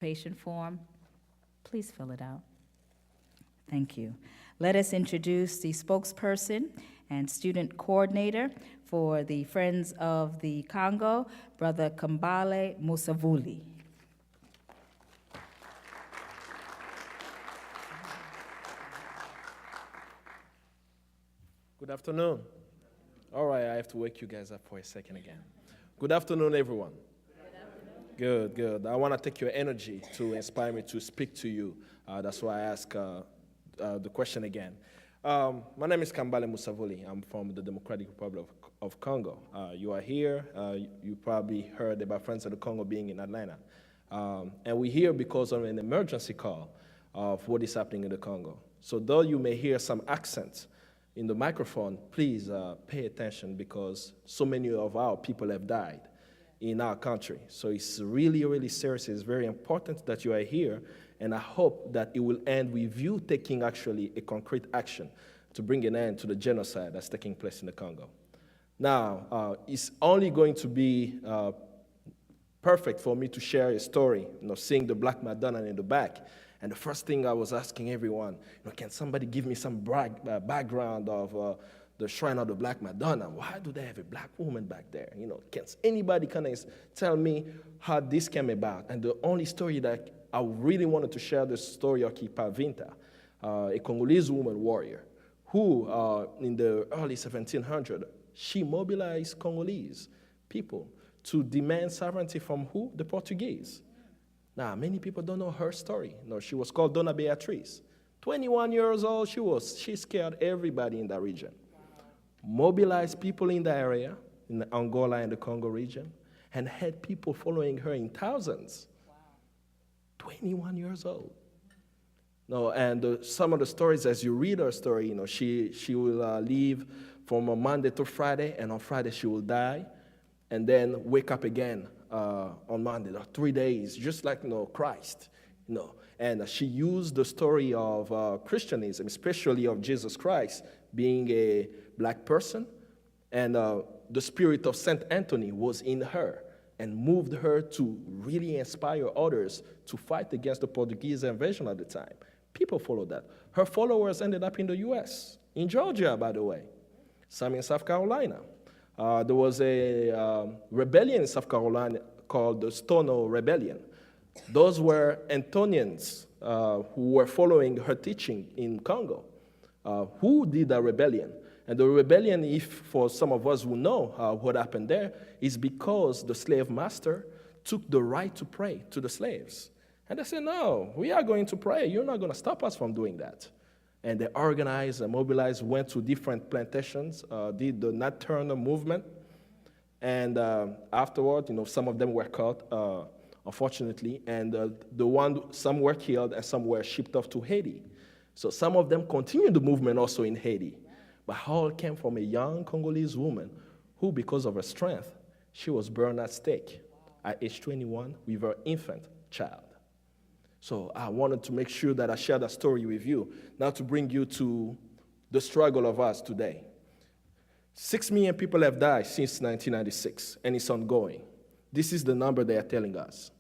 Patient form, please fill it out. Thank you. Let us introduce the spokesperson and student coordinator for the Friends of the Congo, Brother Kambale Musavuli. Good afternoon. All right, I have to wake you guys up for a second again. Good afternoon, everyone. Good, good. I want to take your energy to inspire me to speak to you. That's why I ask the question again. My name is Kambale Musavuli. I'm from the Democratic Republic of Congo. You are here. You probably heard about Friends of the Congo being in Atlanta. And we're here because of an emergency call of what is happening in the Congo. So though you may hear some accents in the microphone, please pay attention because so many of our people have died in our country. So it's really, really serious. It's very important that you are here, and I hope that it will end with you taking actually a concrete action to bring an end to the genocide that's taking place in the Congo. Now, it's only going to be perfect for me to share a story, seeing the Black Madonna in the back. And the first thing I was asking everyone, can somebody give me some background of the Shrine of the Black Madonna? Why do they have a black woman back there? Can anybody kind of tell me how this came about? And the only story that I really wanted to share, the story of Kipa Vinta, a Congolese woman warrior, who in the early 1700s, she mobilized Congolese people to demand sovereignty from who? The Portuguese. Now, many people don't know her story. She was called Dona Beatriz. 21 years old, she scared everybody in that region. Mobilized people in the area, in Angola and the Congo region, and had people following her in thousands. Wow. 21 years old. No, and some of the stories, as you read her story, she will leave from a Monday to Friday, and on Friday she will die, and then wake up again on Monday, 3 days, just like Christ. And she used the story of Christianism, especially of Jesus Christ, being a black person, and the spirit of Saint Anthony was in her and moved her to really inspire others to fight against the Portuguese invasion at the time. People followed that. Her followers ended up in the U.S., in Georgia, by the way, some in South Carolina. There was a rebellion in South Carolina called the Stono Rebellion. Those were Antonians who were following her teaching in Congo. Who did the rebellion? And the rebellion, if for some of us who know what happened there, is because the slave master took the right to pray to the slaves. And they said, no, we are going to pray. You're not going to stop us from doing that. And they organized and mobilized, went to different plantations, did the nocturnal movement. And afterward, some of them were caught, unfortunately, and some were killed and some were shipped off to Haiti. So some of them continued the movement also in Haiti. But all came from a young Congolese woman who, because of her strength, she was burned at stake at age 21 with her infant child. So I wanted to make sure that I share that story with you, now to bring you to the struggle of us today. 6 million people have died since 1996, and it's ongoing. This is the number they are telling us.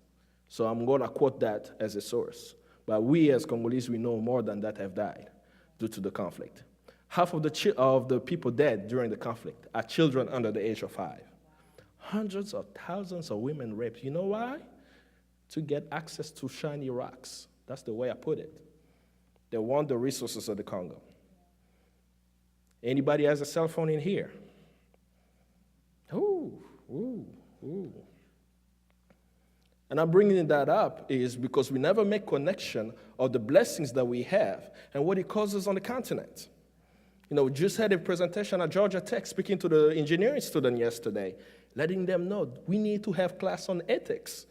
So I'm going to quote that as a source. But we as Congolese, we know more than that have died due to the conflict. Half of the people dead during the conflict are children under the age of 5. Hundreds of thousands of women raped. You know why? To get access to shiny rocks. That's the way I put it. They want the resources of the Congo. Anybody has a cell phone in here? Ooh. And I'm bringing that up is because we never make connection of the blessings that we have and what it causes on the continent. We just had a presentation at Georgia Tech speaking to the engineering student yesterday, letting them know we need to have class on ethics.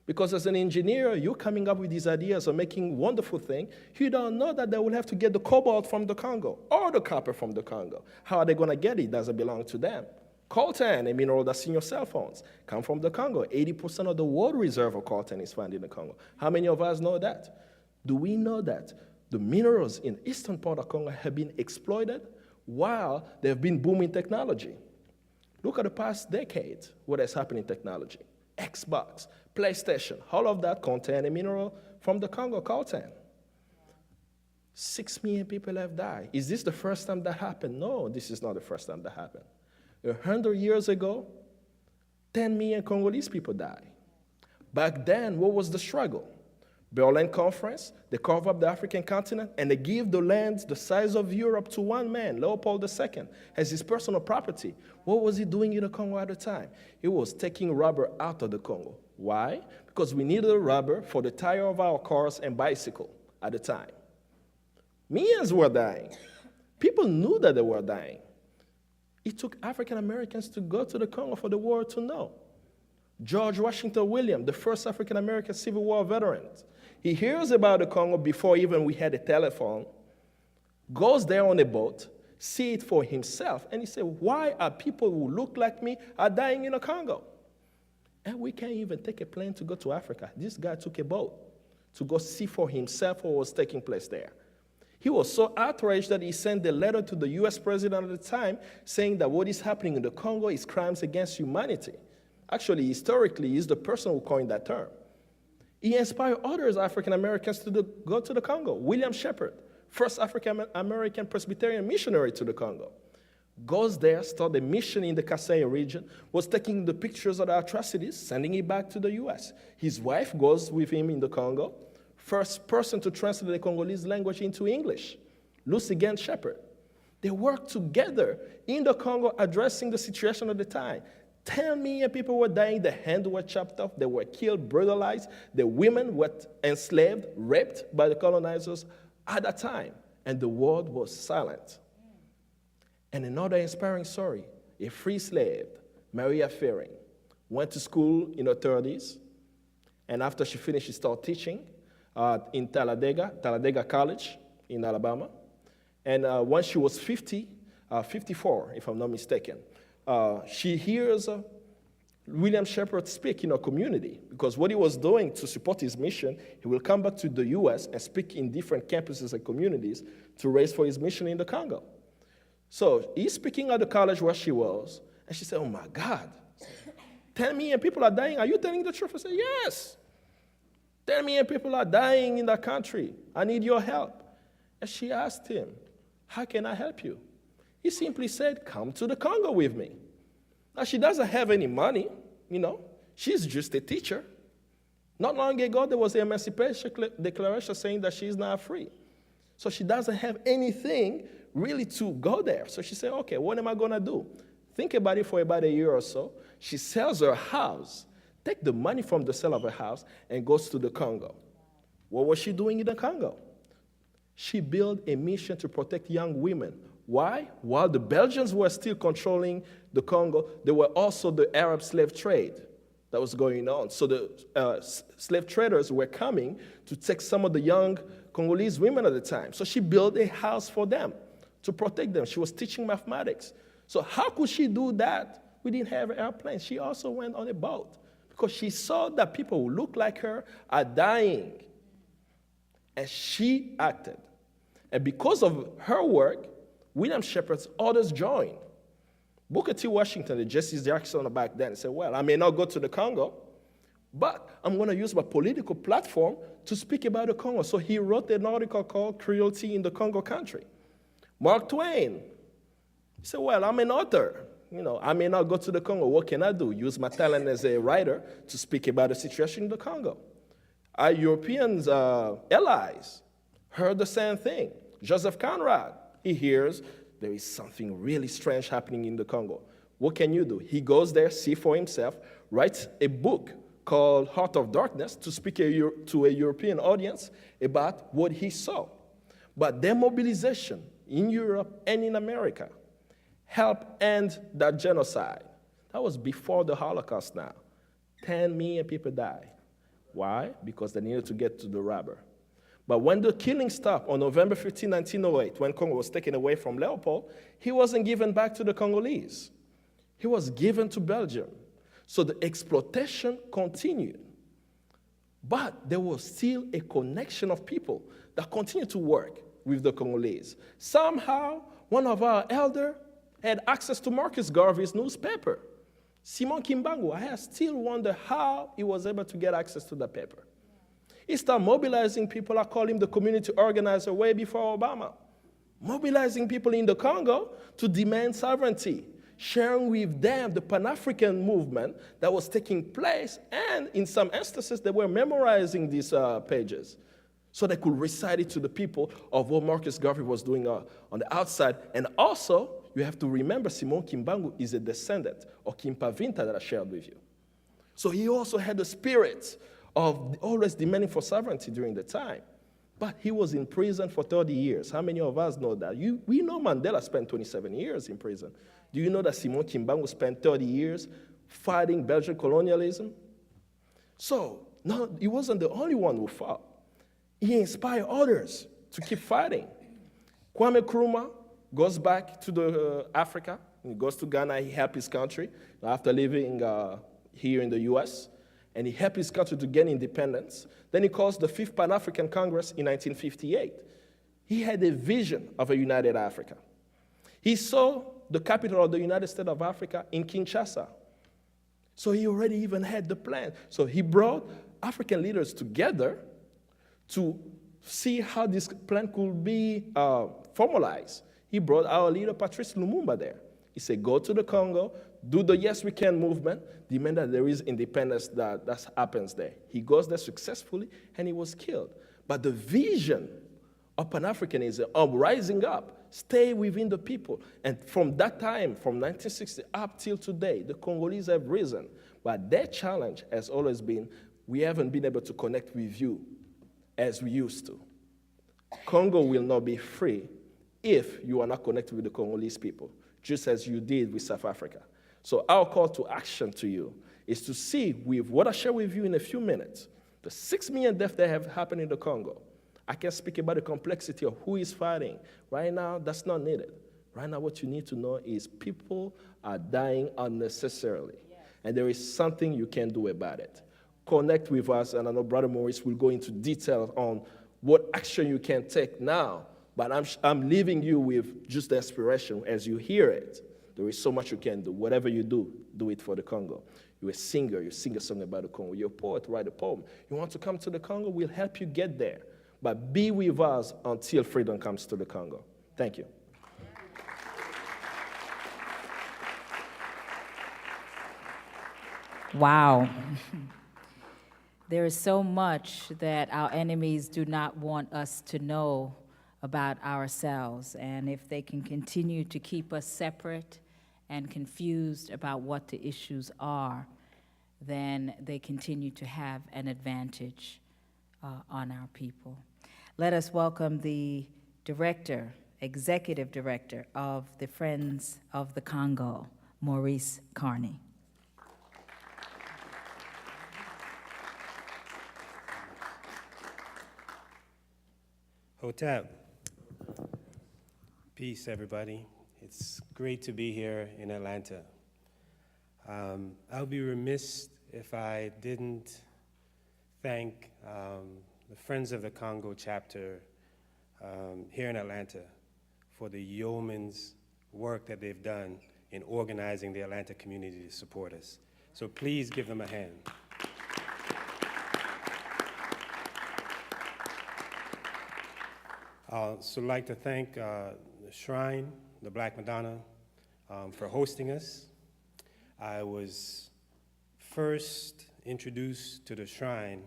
Because as an engineer, you're coming up with these ideas of making wonderful things. You don't know that they will have to get the cobalt from the Congo or the copper from the Congo. How are they going to get it? Does it belong to them? Coltan, a mineral that's in your cell phones, come from the Congo. 80% of the world reserve of coltan is found in the Congo. How many of us know that? Do we know that the minerals in the eastern part of Congo have been exploited while there have been booming technology? Look at the past decade, what has happened in technology. Xbox, PlayStation, all of that contain a mineral from the Congo, coltan. 6 million people have died. Is this the first time that happened? No, this is not the first time that happened. 100 years ago, 10 million Congolese people died. Back then, what was the struggle? Berlin Conference, they carve up the African continent, and they give the land the size of Europe to one man, Leopold II, as his personal property. What was he doing in the Congo at the time? He was taking rubber out of the Congo. Why? Because we needed rubber for the tire of our cars and bicycle at the time. Millions were dying. People knew that they were dying. It took African Americans to go to the Congo for the world to know. George Washington Williams, the first African American Civil War veteran, he hears about the Congo before even we had a telephone, goes there on a boat, see it for himself, and he said, why are people who look like me are dying in the Congo? And we can't even take a plane to go to Africa. This guy took a boat to go see for himself what was taking place there. He was so outraged that he sent a letter to the US president at the time saying that what is happening in the Congo is crimes against humanity. Actually, historically, he's the person who coined that term. He inspired others African Americans to go to the Congo. William Shepherd, first African American Presbyterian missionary to the Congo, goes there, started a mission in the Kasai region, was taking the pictures of the atrocities, sending it back to the US. His wife goes with him in the Congo, first person to translate the Congolese language into English, Lucy Gann Shepherd. They worked together in the Congo addressing the situation at the time. 10 million people were dying, their hands were chopped off, they were killed, brutalized, the women were enslaved, raped by the colonizers at that time, and the world was silent. And another inspiring story, a free slave, Maria Fearing, went to school in her 30s, and after she finished, she started teaching in Talladega College in Alabama. And when she was 54, if I'm not mistaken, she hears William Shepherd speak in her community, because what he was doing to support his mission, he will come back to the US and speak in different campuses and communities to raise for his mission in the Congo. So he's speaking at the college where she was, and she said, oh my God, 10 million people are dying. Are you telling the truth? I said, yes. 10 million people are dying in that country. I need your help. And she asked him, how can I help you? He simply said, come to the Congo with me. Now, she doesn't have any money, She's just a teacher. Not long ago, there was an Emancipation Declaration saying that she's not free. So she doesn't have anything really to go there. So she said, okay, what am I going to do? Think about it for about a year or so. She sells her house, take the money from the sale of her house, and goes to the Congo. What was she doing in the Congo? She built a mission to protect young women. Why? While the Belgians were still controlling the Congo, there were also the Arab slave trade that was going on. So the slave traders were coming to take some of the young Congolese women at the time. So she built a house for them to protect them. She was teaching mathematics. So how could she do that? We didn't have airplanes. She also went on a boat because she saw that people who look like her are dying. And she acted. And because of her work, William Shepherd's others joined. Booker T. Washington, the Jesse Jackson back then, said, well, I may not go to the Congo, but I'm going to use my political platform to speak about the Congo. So he wrote an article called Cruelty in the Congo Country. Mark Twain, he said, well, I'm an author. I may not go to the Congo. What can I do? Use my talent as a writer to speak about the situation in the Congo. Our European allies heard the same thing. Joseph Conrad, he hears there is something really strange happening in the Congo. What can you do? He goes there, see for himself, writes a book called Heart of Darkness to speak to a European audience about what he saw. But their mobilization in Europe and in America helped end that genocide. That was before the Holocaust now. 10 million people died. Why? Because they needed to get to the rubber. But when the killing stopped on November 15, 1908, when Congo was taken away from Leopold, he wasn't given back to the Congolese. He was given to Belgium. So the exploitation continued. But there was still a connection of people that continued to work with the Congolese. Somehow, one of our elders had access to Marcus Garvey's newspaper. Simon Kimbangu, I still wonder how he was able to get access to the paper. He started mobilizing people. I call him the community organizer way before Obama. Mobilizing people in the Congo to demand sovereignty, sharing with them the Pan-African movement that was taking place, and in some instances, they were memorizing these pages so they could recite it to the people of what Marcus Garvey was doing on the outside. And also, you have to remember Simon Kimbangu is a descendant of Kimpavinta that I shared with you. So he also had the spirit of always demanding for sovereignty during the time. But he was in prison for 30 years. How many of us know that? We know Mandela spent 27 years in prison. Do you know that Simon Kimbangu spent 30 years fighting Belgian colonialism? So, no, he wasn't the only one who fought. He inspired others to keep fighting. Kwame Nkrumah goes back to Africa. He goes to Ghana. He helped his country after living here in the U.S., and he helped his country to gain independence. Then he calls the Fifth Pan-African Congress in 1958. He had a vision of a united Africa. He saw the capital of the United States of Africa in Kinshasa. So he already even had the plan. So he brought African leaders together to see how this plan could be formalized. He brought our leader, Patrice Lumumba, there. He said, go to the Congo, do the Yes We Can movement, demand that there is independence that happens there. He goes there successfully, and he was killed. But the vision of Pan-Africanism, of rising up, stay within the people. And from that time, from 1960 up till today, the Congolese have risen. But their challenge has always been, we haven't been able to connect with you as we used to. Congo will not be free if you are not connected with the Congolese people, just as you did with South Africa. So our call to action to you is to see with what I share with you in a few minutes, the 6 million deaths that have happened in the Congo. I can speak about the complexity of who is fighting. Right now, that's not needed. Right now, what you need to know is people are dying unnecessarily. Yes. And there is something you can do about it. Connect with us, and I know Brother Maurice will go into detail on what action you can take now. But I'm leaving you with just the aspiration as you hear it. There is so much you can do. Whatever you do, do it for the Congo. You're a singer, you sing a song about the Congo. You're a poet, write a poem. You want to come to the Congo, we'll help you get there. But be with us until freedom comes to the Congo. Thank you. Wow. There is so much that our enemies do not want us to know about ourselves. And if they can continue to keep us separate and confused about what the issues are, then they continue to have an advantage on our people. Let us welcome the director, executive director of the Friends of the Congo, Maurice Carney. Hotep. Peace, everybody. It's great to be here in Atlanta. I'll be remiss if I didn't thank the Friends of the Congo chapter here in Atlanta for the yeoman's work that they've done in organizing the Atlanta community to support us. So please give them a hand. I'd also like to thank the Shrine, the Black Madonna, for hosting us. I was first introduced to the Shrine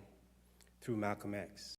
through Malcolm X.